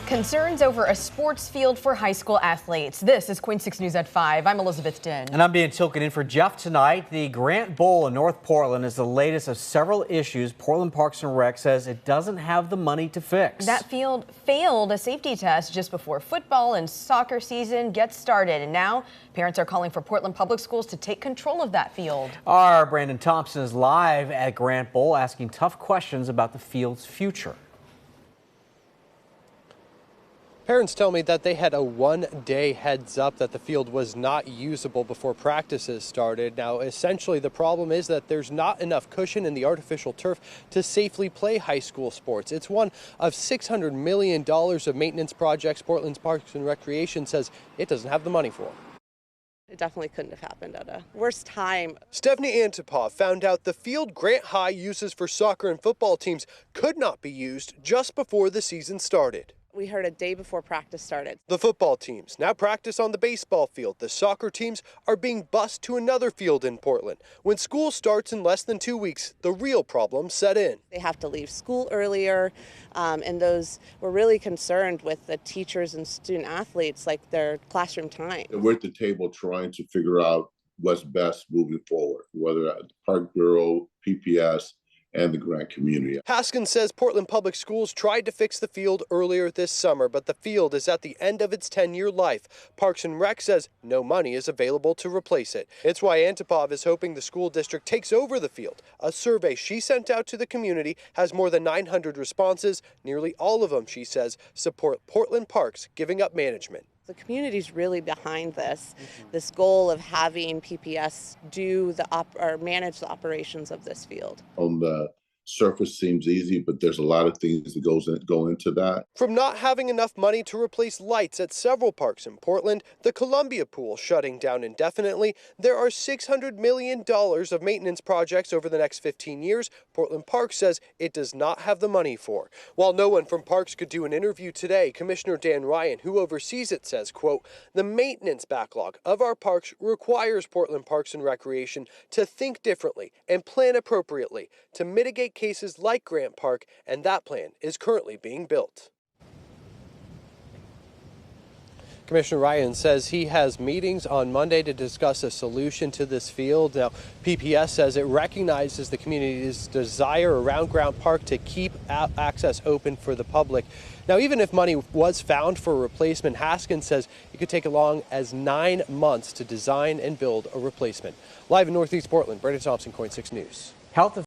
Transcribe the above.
Concerns over a sports field for high school athletes. This is Queen 6 News at 5. I'm Elizabeth Din. And I'm Dan Tilkin in for Jeff tonight. The Grant Bowl in North Portland is the latest of several issues Portland Parks and Rec says it doesn't have the money to fix. That field failed a safety test just before football and soccer season gets started. And now parents are calling for Portland Public Schools to take control of that field. Our Brandon Thompson is live at Grant Bowl asking tough questions about the field's future. Parents tell me that they had a one-day heads up that the field was not usable before practices started. Now, essentially, the problem is that there's not enough cushion in the artificial turf to safely play high school sports. It's one of $600 million of maintenance projects Portland's Parks and Recreation says it doesn't have the money for. It definitely couldn't have happened at a worse time. Stephanie Antipov found out the field Grant High uses for soccer and football teams could not be used just before the season started. We heard a day before practice started. The football teams now practice on the baseball field. The soccer teams are being bused to another field in Portland. When school starts in less than 2 weeks, the real problems set in. They have to leave school earlier, and we're really concerned with the teachers and student athletes, like their classroom time. We're at the table trying to figure out what's best moving forward, whether at the Park Bureau, PPS, and the Grant community. Haskins says Portland Public Schools tried to fix the field earlier this summer, but the field is at the end of its 10-year life. Parks and Rec says no money is available to replace it. It's why Antipov is hoping the school district takes over the field. A survey she sent out to the community has more than 900 responses. Nearly all of them, she says, support Portland Parks giving up management. The community's really behind this goal of having PPS do or manage the operations of this field. On the surface seems easy, but there's a lot of things that go into that. From not having enough money to replace lights at several parks in Portland, the Columbia Pool shutting down indefinitely, there are $600 million of maintenance projects over the next 15 years Portland Parks says it does not have the money for. While no one from Parks could do an interview today, Commissioner Dan Ryan, who oversees it, says, quote, "The maintenance backlog of our parks requires Portland Parks and Recreation to think differently and plan appropriately to mitigate cases like Grant Park, and that plan is currently being built." Commissioner Ryan says he has meetings on Monday to discuss a solution to this field. Now, PPS says it recognizes the community's desire around Grant Park to keep access open for the public. Now, even if money was found for a replacement, Haskins says it could take as long as 9 months to design and build a replacement. Live in Northeast Portland, Brandon Thompson, Coin 6 News. Health